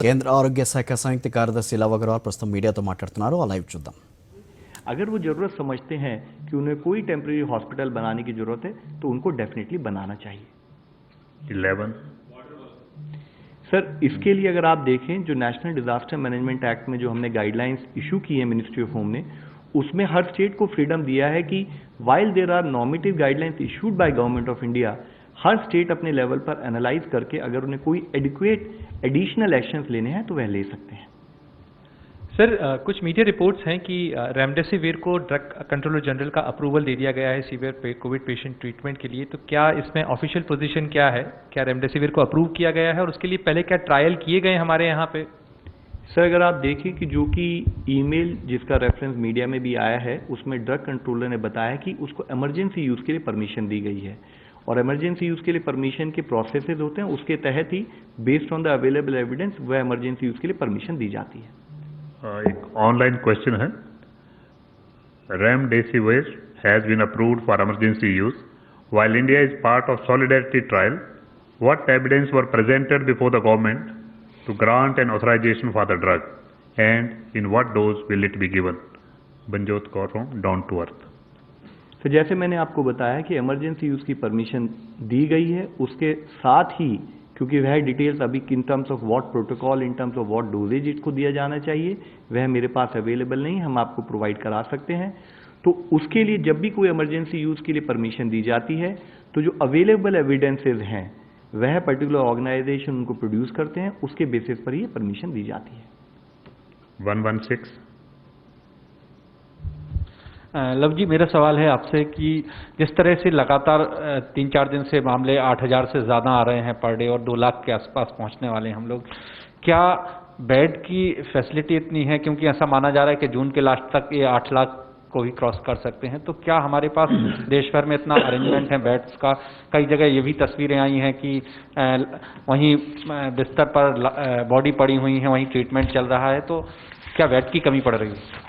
కేంద్ర ఆరోగ్య శాఖ సంయుక్త కార్యదర్శి లవ్ అగర్వాల్ ప్రస్తుతం మీడియాతో మాట్లాడుతున్నారు. ఆ లైవ్ చూద్దాం. अगर वो ज़रूरत समझते हैं कि उन्हें कोई टेम्परेरी हॉस्पिटल बनाने की ज़रूरत है तो उनको डेफिनेटली बनाना चाहिए. 11 सर, इसके लिए अगर आप देखें जो नेशनल डिजास्टर मैनेजमेंट एक्ट में जो हमने गाइडलाइंस इशू की है मिनिस्ट्री ऑफ होम ने, उसमें हर स्टेट को फ्रीडम दिया है कि while there are normative guidelines issued by government of India, हर स्टेट अपने लेवल पर एनालाइज करके अगर उन्हें कोई एडिक्वेट एडिशनल एक्शंस लेने हैं तो वह ले सकते हैं. सर, कुछ मीडिया रिपोर्ट्स हैं कि रेमडेसिविर को ड्रग कंट्रोलर जनरल का अप्रूवल दे दिया गया है सीवियर कोविड पेशेंट ट्रीटमेंट के लिए. तो क्या इसमें ऑफिशियल पोजीशन क्या है? क्या रेमडेसिविर को अप्रूव किया गया है और उसके लिए पहले क्या ट्रायल किए गए हमारे यहाँ पे? सर, अगर आप देखें कि जो कि ईमेल जिसका रेफरेंस मीडिया में भी आया है उसमें ड्रग कंट्रोलर ने बताया कि उसको इमरजेंसी यूज़ के लिए परमिशन दी गई है और इमरजेंसी यूज़ के लिए परमिशन के प्रोसेसेस होते हैं, उसके तहत ही based on the available evidence वह इमरजेंसी यूज़ के लिए परमिशन दी जाती है. एक ऑनलाइन क्वेश्चन है. Remdesivir has been approved for emergency use while India is part of solidarity trial. What evidence were presented before the government to grant an authorization for the drug and in what dose will it be given? Banjot Kaur from Down to Earth. तो जैसे मैंने आपको बताया कि emergency use की permission दी गई है, उसके साथ ही क्योंकि वह डिटेल्स अभी in terms of what protocol, in terms of what doses इसको दिया जाना चाहिए, वह मेरे पास अवेलेबल नहीं, हम आपको प्रोवाइड करा सकते हैं. तो उसके लिए जब भी कोई इमरजेंसी यूज़ के लिए परमिशन दी जाती है तो जो अवेलेबल एविडेंसेस हैं वह पर्टिकुलर ऑर्गेनाइजेशन उनको प्रोड्यूस करते हैं, उसके बेसिस पर ही परमिशन दी जाती है. 116 लव जी, मेरा सवाल है आपसे कि जिस तरह से लगातार 3-4 दिन से मामले 8,000 से ज़्यादा आ रहे हैं पर डे और 2 लाख के आसपास पहुंचने वाले हैं हम लोग, क्या बेड की फैसिलिटी इतनी है? क्योंकि ऐसा माना जा रहा है कि जून के लास्ट तक ये 8 लाख को भी क्रॉस कर सकते हैं. तो क्या हमारे पास देश भर में इतना अरेंजमेंट है बेड्स का? कई जगह ये भी तस्वीरें आई हैं कि वहीं बिस्तर पर बॉडी पड़ी हुई है, वहीं ट्रीटमेंट चल रहा है. तो क्या बेड की कमी पड़ रही है?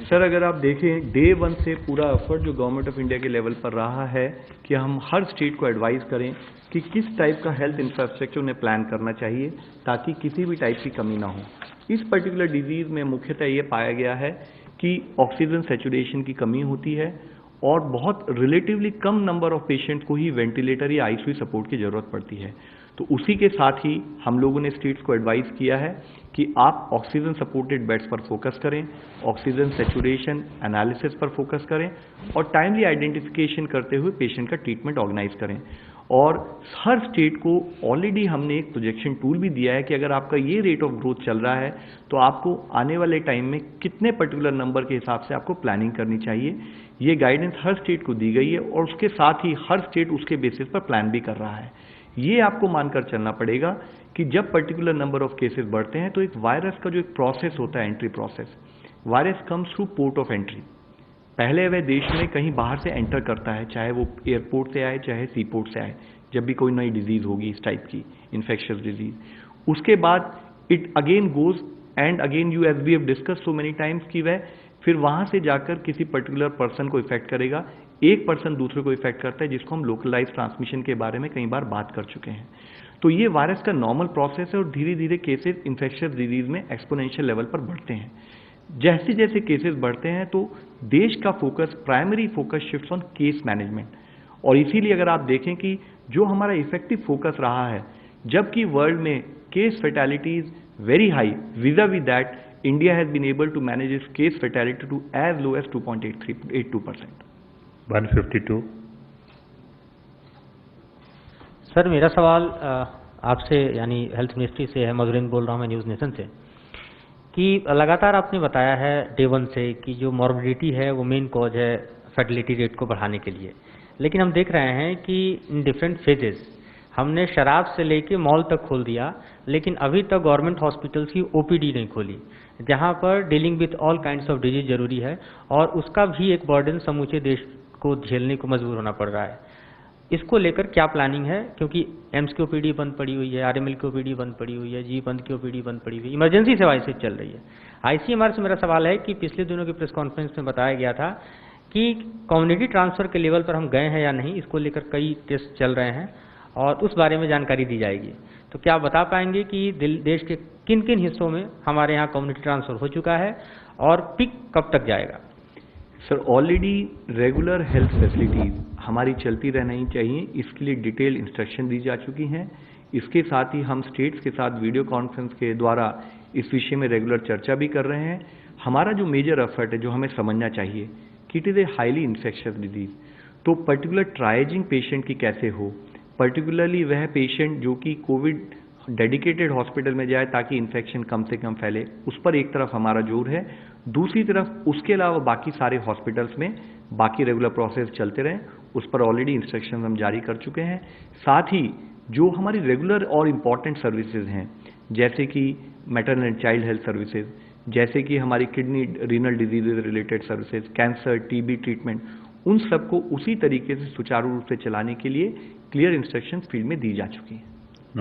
सर, अगर आप देखें डे 1 से पूरा एफर्ट जो गवर्नमेंट ऑफ इंडिया के लेवल पर रहा है कि हम हर स्टेट को एडवाइस करें कि किस टाइप का हेल्थ इंफ्रास्ट्रक्चर उन्हें प्लान करना चाहिए ताकि किसी भी टाइप की कमी ना हो. इस पर्टिकुलर डिजीज़ में मुख्यतः ये पाया गया है कि ऑक्सीजन सैचुरेशन की कमी होती है और बहुत relatively come number of patients को ही वेंटिलेटर या आईसीयू सपोर्ट की ज़रूरत पड़ती है. तो उसी के साथ ही हम लोगों ने स्टेट्स को एडवाइस किया है कि आप ऑक्सीजन सपोर्टेड बेड्स पर फोकस करें, ऑक्सीजन सैचुरेशन एनालिसिस पर फोकस करें और टाइमली आइडेंटिफिकेशन करते हुए पेशेंट का ट्रीटमेंट ऑर्गेनाइज करें. और हर स्टेट को ऑलरेडी हमने एक प्रोजेक्शन टूल भी दिया है कि अगर आपका ये रेट ऑफ ग्रोथ चल रहा है तो आपको आने वाले टाइम में कितने पर्टिकुलर नंबर के हिसाब से आपको प्लानिंग करनी चाहिए. ये गाइडेंस हर स्टेट को दी गई है और उसके साथ ही हर स्टेट उसके बेसिस पर प्लान भी कर रहा है. ये आपको मानकर चलना पड़ेगा कि जब पर्टिकुलर नंबर ऑफ केसेस बढ़ते हैं तो एक वायरस का जो एक प्रोसेस होता है, entry process, virus comes through port of entry. पहले वह देश में कहीं बाहर से एंटर करता है, चाहे वो एयरपोर्ट से आए चाहे सी पोर्ट से आए, जब भी कोई नई डिजीज़ होगी इस टाइप की इन्फेक्शियस डिजीज. उसके बाद it again goes and again you as we have discuss so many times कि वह फिर वहाँ से जाकर किसी पर्टिकुलर पर्सन को इफेक्ट करेगा. एक पर्सन दूसरे को इफेक्ट करता है जिसको हम लोकलाइज ट्रांसमिशन के बारे में कई बार बात कर चुके हैं. तो ये वायरस का नॉर्मल प्रोसेस है और धीरे धीरे केसेस इन्फेक्शियस डिजीज में एक्सपोनेंशियल लेवल पर बढ़ते हैं. जैसे जैसे केसेस बढ़ते हैं तो देश का focus, primary focus shifts on case management. और इसीलिए अगर आप देखें कि जो हमारा इफेक्टिव फोकस रहा है, जबकि वर्ल्ड में case fatalities very high, vis-a-vis that India has been able to manage its case fatality to as low as 2.82%. 152 sir, मेरा सवाल आपसे यानी हेल्थ मिनिस्ट्री से है. मधुरेंद्र बोल रहा हूँ मैं न्यूज़ नेशन से. कि लगातार आपने बताया है डे 1 से कि जो मॉर्बिडिटी है वो मेन कॉज है फर्टिलिटी रेट को बढ़ाने के लिए. लेकिन हम देख रहे हैं कि इन डिफरेंट फेजेस हमने शराब से लेके मॉल तक खोल दिया, लेकिन अभी तक गवर्नमेंट हॉस्पिटल्स की ओपीडी नहीं खोली, जहां पर dealing with all kinds of disease जरूरी है और उसका भी एक बर्डन समूचे देश को झेलने को मजबूर होना पड़ रहा है. इसको लेकर क्या प्लानिंग है? क्योंकि एम्स की ओपीडी बंद पड़ी हुई है, आरएमएल की ओपीडी बंद पड़ी हुई है, जी बंद की ओपीडी बंद पड़ी हुई है, इमरजेंसी सेवाएं से चल रही है. आईसीएमआर से मेरा सवाल है कि पिछले दिनों की प्रेस कॉन्फ्रेंस में बताया गया था कि कम्युनिटी ट्रांसफर के लेवल पर हम गए हैं या नहीं, इसको लेकर कई टेस्ट चल रहे हैं और उस बारे में जानकारी दी जाएगी. तो क्या आप बता पाएंगे कि देश के किन किन हिस्सों में हमारे यहाँ कम्युनिटी ट्रांसफर हो चुका है और पिक कब तक जाएगा? Sir already regular health facilities हमारी चलती रहना ही चाहिए, इसके लिए डिटेल इंस्ट्रक्शन दी जा चुकी हैं। इसके साथ ही हम स्टेट्स के साथ वीडियो कॉन्फ्रेंस के द्वारा इस विषय में रेगुलर चर्चा भी कर रहे हैं। हमारा जो मेजर एफर्ट है, जो हमें समझना चाहिए कि it is a highly infectious disease, तो पर्टिकुलर ट्राइजिंग पेशेंट की कैसे हो, पर्टिकुलरली वह पेशेंट जो कि कोविड डेडिकेटेड हॉस्पिटल में जाए ताकि इन्फेक्शन कम से कम फैले, उस पर एक तरफ हमारा जोर है। दूसरी तरफ उसके अलावा बाकी सारे हॉस्पिटल्स में बाकी रेगुलर प्रोसेस चलते रहें, उस पर ऑलरेडी इंस्ट्रक्शन हम जारी कर चुके हैं। साथ ही जो हमारी रेगुलर और इम्पॉर्टेंट सर्विसेज हैं, जैसे कि maternal and child health services, जैसे कि हमारी kidney renal diseases related services, cancer, TB treatment, उन सबको उसी तरीके से सुचारू रूप से चलाने के लिए क्लियर इंस्ट्रक्शंस फील्ड में दी जा चुकी हैं।